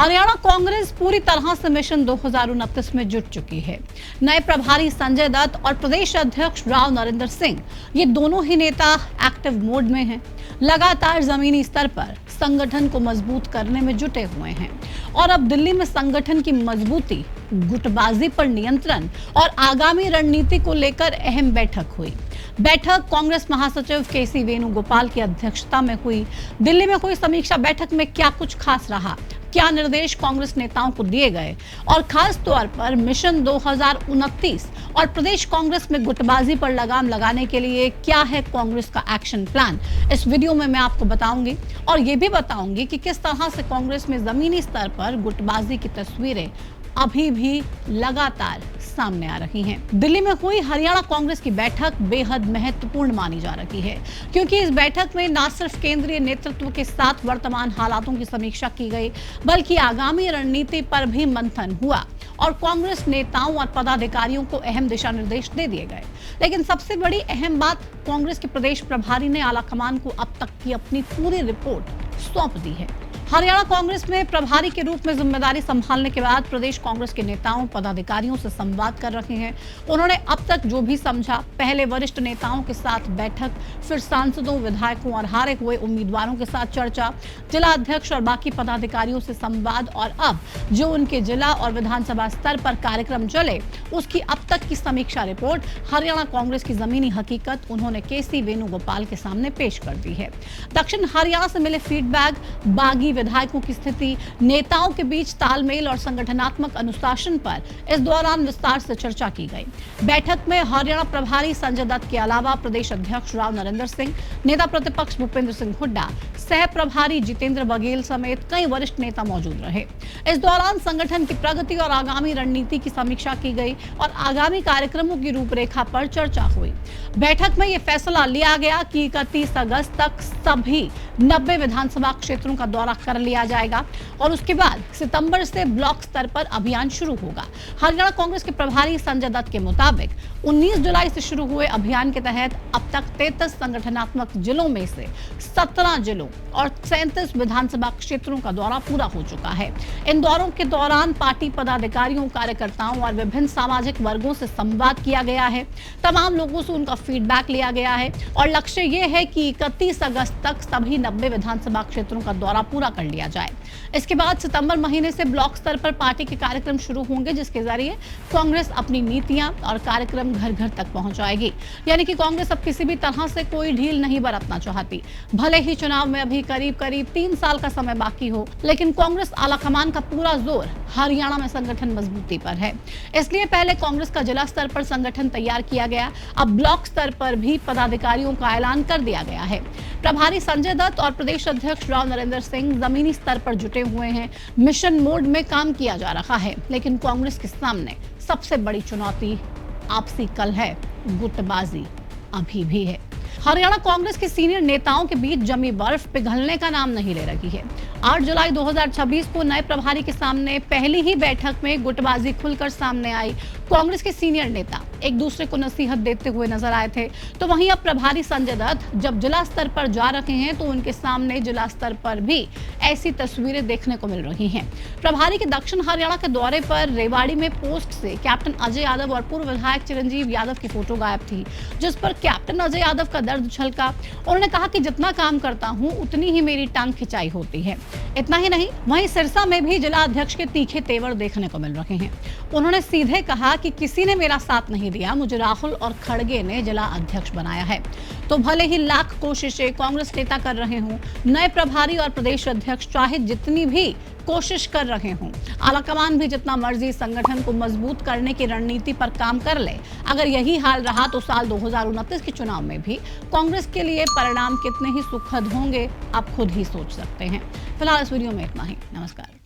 हरियाणा कांग्रेस पूरी तरह से मिशन 2029 में जुट चुकी है। नए प्रभारी संजय दत्त और प्रदेश अध्यक्ष राव नरेंद्र सिंह, ये दोनों ही नेता एक्टिव मोड में हैं। लगातार जमीनी स्तर पर संगठन को मजबूत करने में जुटे हुए हैं और अब दिल्ली में संगठन की मजबूती, गुटबाजी पर नियंत्रण और आगामी रणनीति को लेकर अहम बैठक हुई। बैठक कांग्रेस महासचिव केसी वेणुगोपाल की अध्यक्षता में हुई। दिल्ली में हुई समीक्षा बैठक में क्या कुछ खास रहा, क्या निर्देश कांग्रेस नेताओं को दिए गए और खास तौर पर मिशन 2029 और प्रदेश कांग्रेस में गुटबाजी पर लगाम लगाने के लिए क्या है कांग्रेस का एक्शन प्लान, इस वीडियो में मैं आपको बताऊंगी। और ये भी बताऊंगी कि किस तरह से कांग्रेस में जमीनी स्तर पर गुटबाजी की तस्वीरें अभी भी लगातार सामने आ रही हैं। दिल्ली में हुई हरियाणा कांग्रेस की बैठक बेहद महत्वपूर्ण मानी जा रही है, क्योंकि इस बैठक में न सिर्फ केंद्रीय नेतृत्व के साथ वर्तमान हालातों की समीक्षा की गई, बल्कि आगामी रणनीति पर भी मंथन हुआ और कांग्रेस नेताओं और पदाधिकारियों को अहम दिशा निर्देश दे दिए गए। लेकिन सबसे बड़ी अहम बात, कांग्रेस के प्रदेश प्रभारी ने आलाकमान को अब तक की अपनी पूरी रिपोर्ट सौंप दी है। हरियाणा कांग्रेस में प्रभारी के रूप में जिम्मेदारी संभालने के बाद प्रदेश कांग्रेस के नेताओं पदाधिकारियों से संवाद कर रहे हैं। उन्होंने अब तक जो भी समझा, पहले वरिष्ठ नेताओं के साथ बैठक, फिर सांसदों, विधायकों और हारे हुए उम्मीदवारों के साथ चर्चा, जिला अध्यक्ष और बाकी पदाधिकारियों से संवाद और अब जो उनके जिला और विधानसभा स्तर पर कार्यक्रम चले, उसकी अब तक की समीक्षा रिपोर्ट, हरियाणा कांग्रेस की जमीनी हकीकत उन्होंने केसी वेणुगोपाल के सामने पेश कर दी है। दक्षिण हरियाणा से मिले फीडबैक, बागी विधायकों की स्थिति, नेताओं के बीच तालमेल और संगठनात्मक अनुशासन पर इस दौरान विस्तार से चर्चा की गई। बैठक में हरियाणा प्रभारी संजय दत्त के अलावा प्रदेश अध्यक्ष राव नरेंद्र सिंह, नेता प्रतिपक्ष भूपेंद्र सिंह हुड्डा, सह प्रभारी जितेंद्र बघेल समेत कई वरिष्ठ नेता मौजूद रहे। इस दौरान संगठन की प्रगति और आगामी रणनीति की समीक्षा की गई और आगामी कार्यक्रमों की रूपरेखा पर चर्चा हुई। बैठक में यह फैसला लिया गया कि 31 अगस्त तक सभी 90 विधानसभा क्षेत्रों का दौरा कर लिया जाएगा और उसके बाद सितंबर से ब्लॉक स्तर पर अभियान शुरू होगा। हरियाणा कांग्रेस के प्रभारी संजय दत्त के मुताबिक 19 जुलाई से शुरू हुए अभियान के तहत अब तक 33 संगठनात्मक जिलों में से 17 जिलों और 37 विधानसभा क्षेत्रों का दौरा पूरा हो चुका है। इन दौरों के दौरान पार्टी पदाधिकारियों, कार्यकर्ताओं और विभिन्न सामाजिक वर्गों से संवाद किया गया है। तमाम लोगों से उनका फीडबैक लिया गया है और लक्ष्य ये है कि 31 अगस्त तक सभी 90 विधानसभा क्षेत्रों का दौरा पूरा कर लिया जाए। इसके बाद सितंबर महीने से ब्लॉक स्तर पर पार्टी के कार्यक्रम शुरू होंगे, जिसके जरिए कांग्रेस अपनी नीतियां और कार्यक्रम घर घर तक पहुंचाएगी। यानी कि कांग्रेस अब किसी भी तरह से कोई ढील नहीं बरतना चाहती। भले ही चुनाव में अभी करीब 3 साल का समय बाकी हो, लेकिन कांग्रेस आलाकमान का पूरा जोर हरियाणा में संगठन मजबूती पर है। इसलिए पहले कांग्रेस का जिला स्तर पर संगठन तैयार किया गया, अब ब्लॉक स्तर पर भी पदाधिकारियों का ऐलान कर दिया गया है। प्रभारी संजय दत्त और प्रदेश अध्यक्ष राव नरेंद्र सिंह जमीनी स्तर पर जुटे हुए हैं। मिशन मोड में काम किया जा रहा है, लेकिन कांग्रेस के सामने सबसे बड़ी चुनौती आपसी कलह, गुटबाजी अभी भी है। हरियाणा कांग्रेस के सीनियर नेताओं के बीच जमी बर्फ पिघलने का नाम नहीं ले रही है। 8 जुलाई 2026 को नए प्रभारी के सामने पहली ही बैठक में गुटबाजी खुलकर सामने आई। कांग्रेस के सीनियर नेता एक दूसरे को नसीहत देते हुए नजर आए थे, तो वहीं अब प्रभारी संजय दत्त जब जिला स्तर पर जा रहे हैं तो उनके सामने जिला स्तर पर भी ऐसी तस्वीरें देखने को मिल रही हैं। प्रभारी के दक्षिण हरियाणा के दौरे पर रेवाड़ी में पोस्ट से कैप्टन अजय यादव और पूर्व विधायक चिरंजीव यादव की फोटो गायब थी, जिस पर कैप्टन अजय यादव का दर्द छलका। उन्होंने कहा कि जितना काम करता हूं उतनी ही मेरी टांग खिंचाई होती है। इतना ही नहीं, वहीं सिरसा में भी जिला अध्यक्ष के तीखे तेवर देखने को मिल रहे हैं। उन्होंने सीधे कहा कि किसी ने मेरा साथ नहीं दिया, मुझे राहुल और खड़गे ने जिला अध्यक्ष बनाया है। तो भले ही लाख कोशिशें कांग्रेस नेता कर रहे हों, नए प्रभारी और प्रदेश अध्यक्ष चाहे जितनी भी कोशिश कर रहे हों, आलाकमान भी जितना मर्जी संगठन को मजबूत करने की रणनीति पर काम कर ले, अगर यही हाल रहा तो साल 2029 के चुनाव में भी कांग्रेस के लिए परिणाम कितने ही सुखद होंगे, आप खुद ही सोच सकते हैं। फिलहाल इस वीडियो में इतना ही। नमस्कार।